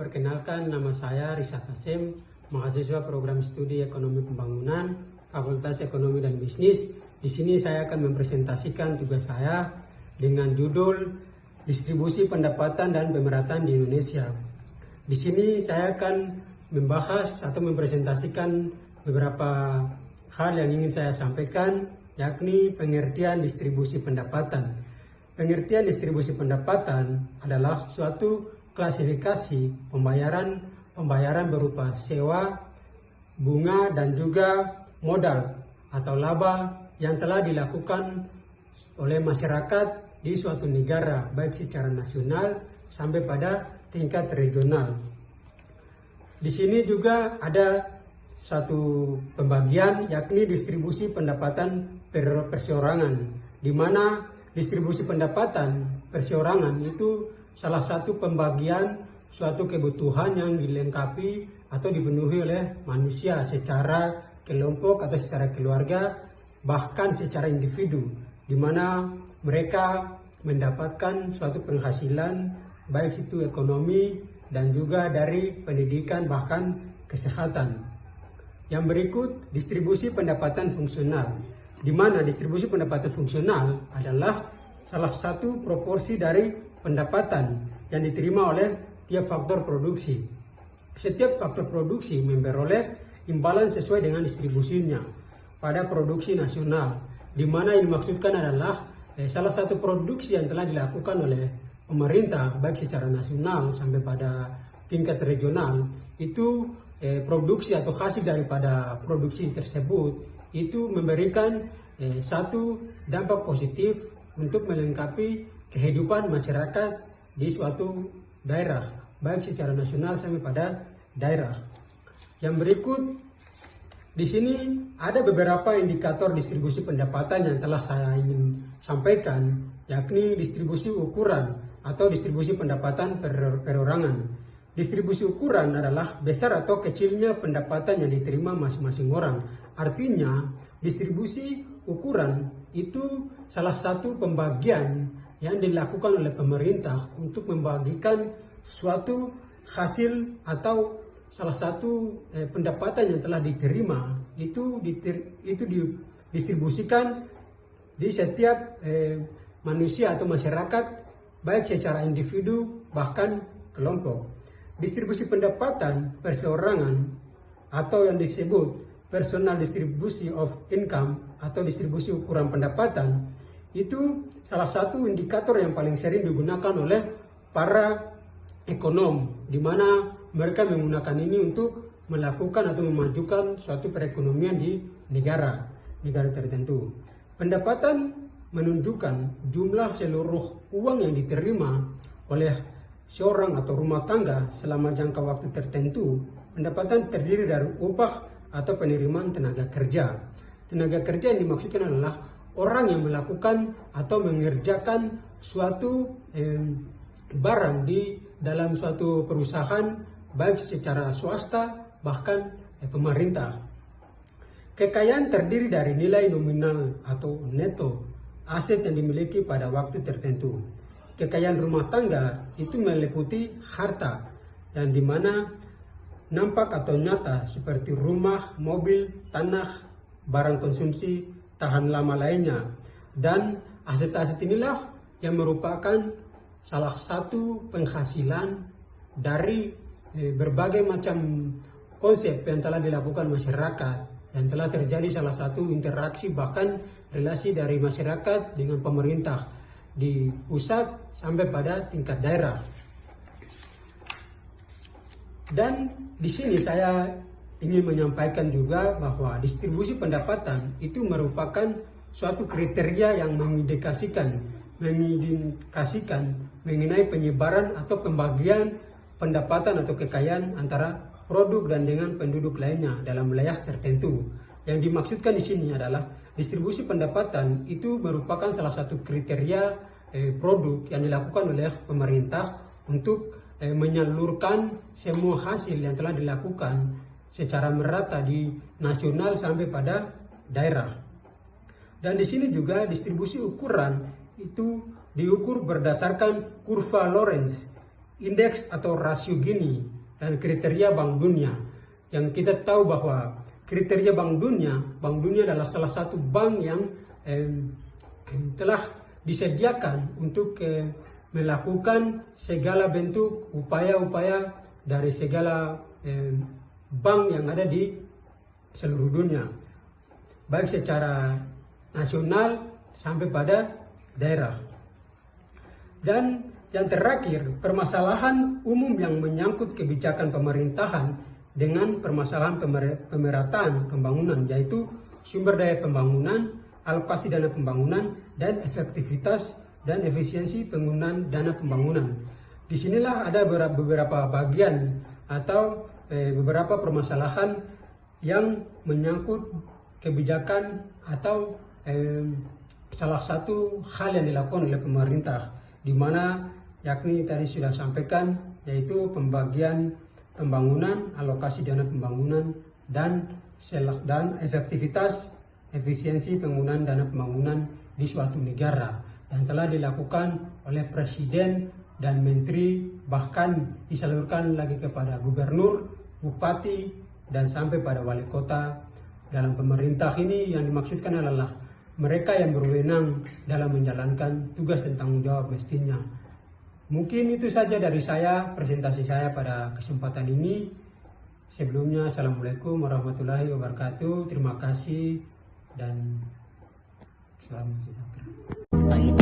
perkenalkan, nama saya Rizal Hasim, mahasiswa program studi Ekonomi Pembangunan, Fakultas Ekonomi dan Bisnis. Di sini saya akan mempresentasikan tugas saya dengan judul Distribusi Pendapatan dan Pemerataan di Indonesia. Di sini saya akan membahas atau mempresentasikan beberapa hal yang ingin saya sampaikan, yakni pengertian distribusi pendapatan. Pengertian distribusi pendapatan adalah suatu klasifikasi pembayaran berupa sewa, bunga, dan juga modal atau laba yang telah dilakukan oleh masyarakat di suatu negara, baik secara nasional sampai pada tingkat regional. Di sini juga ada satu pembagian, yakni distribusi pendapatan perseorangan, di mana distribusi pendapatan perseorangan itu salah satu pembagian suatu kebutuhan yang dilengkapi atau dipenuhi oleh manusia secara kelompok atau secara keluarga, bahkan secara individu, di mana mereka mendapatkan suatu penghasilan baik itu ekonomi dan juga dari pendidikan bahkan kesehatan. Yang berikut distribusi pendapatan fungsional, di mana distribusi pendapatan fungsional adalah salah satu proporsi dari pendapatan yang diterima oleh tiap faktor produksi. Setiap faktor produksi memperoleh imbalan sesuai dengan distribusinya pada produksi nasional, di mana yang dimaksudkan adalah salah satu produksi yang telah dilakukan oleh pemerintah baik secara nasional sampai pada tingkat regional, itu produksi atau hasil daripada produksi tersebut itu memberikan satu dampak positif untuk melengkapi kehidupan masyarakat di suatu daerah, baik secara nasional sampai pada daerah. Yang berikut, di sini ada beberapa indikator distribusi pendapatan yang telah saya ingin sampaikan, yakni distribusi ukuran atau distribusi pendapatan perorangan. Distribusi ukuran adalah besar atau kecilnya pendapatan yang diterima masing-masing orang. Artinya, distribusi ukuran itu salah satu pembagian yang dilakukan oleh pemerintah untuk membagikan suatu hasil atau salah satu pendapatan yang telah diterima itu didistribusikan di setiap manusia atau masyarakat, baik secara individu bahkan kelompok. Distribusi pendapatan perseorangan atau yang disebut personal distribution of income atau distribusi ukuran pendapatan itu salah satu indikator yang paling sering digunakan oleh para ekonom, di mana mereka menggunakan ini untuk melakukan atau memajukan suatu perekonomian di negara tertentu. Pendapatan menunjukkan jumlah seluruh uang yang diterima oleh seorang atau rumah tangga selama jangka waktu tertentu. Pendapatan terdiri dari upah atau penerimaan tenaga kerja. Tenaga kerja yang dimaksudkan adalah orang yang melakukan atau mengerjakan suatu barang di dalam suatu perusahaan, baik secara swasta bahkan pemerintah. Kekayaan terdiri dari nilai nominal atau neto aset yang dimiliki pada waktu tertentu. Kekayaan rumah tangga itu meliputi harta yang dimana nampak atau nyata seperti rumah, mobil, tanah, barang konsumsi tahan lama lainnya, dan aset-aset inilah yang merupakan salah satu penghasilan dari berbagai macam konsep yang telah dilakukan masyarakat, yang telah terjadi salah satu interaksi bahkan relasi dari masyarakat dengan pemerintah di pusat sampai pada tingkat daerah. Dan di sini saya ingin menyampaikan juga bahwa distribusi pendapatan itu merupakan suatu kriteria yang mengindikasikan mengenai penyebaran atau pembagian pendapatan atau kekayaan antara produk dan dengan penduduk lainnya dalam wilayah tertentu. Yang dimaksudkan di sini adalah distribusi pendapatan itu merupakan salah satu kriteria produk yang dilakukan oleh pemerintah untuk menyalurkan semua hasil yang telah dilakukan secara merata di nasional sampai pada daerah. Dan di sini juga distribusi ukuran itu diukur berdasarkan kurva Lorenz indeks atau rasio Gini dan kriteria Bank Dunia. Yang kita tahu bahwa kriteria Bank Dunia adalah salah satu bank yang telah disediakan untuk melakukan segala bentuk upaya-upaya dari segala bank yang ada di seluruh dunia, baik secara nasional sampai pada daerah. Dan yang terakhir, permasalahan umum yang menyangkut kebijakan pemerintahan dengan permasalahan pemerataan pembangunan, yaitu sumber daya pembangunan, alokasi dana pembangunan, dan efektivitas dan efisiensi penggunaan dana pembangunan. Disinilah ada beberapa bagian atau beberapa permasalahan yang menyangkut kebijakan atau salah satu hal yang dilakukan oleh pemerintah, di mana yakni tadi sudah sampaikan, yaitu pembagian pembangunan, alokasi dana pembangunan, dan efektivitas efisiensi penggunaan dana pembangunan di suatu negara yang telah dilakukan oleh presiden dan menteri, bahkan disalurkan lagi kepada gubernur, bupati, dan sampai pada wali kota. Dalam pemerintah ini yang dimaksudkan adalah mereka yang berwenang dalam menjalankan tugas dan tanggung jawab mestinya. Mungkin itu saja dari saya, presentasi saya pada kesempatan ini. Sebelumnya, Assalamualaikum warahmatullahi wabarakatuh. Terima kasih dan selamat sejahtera.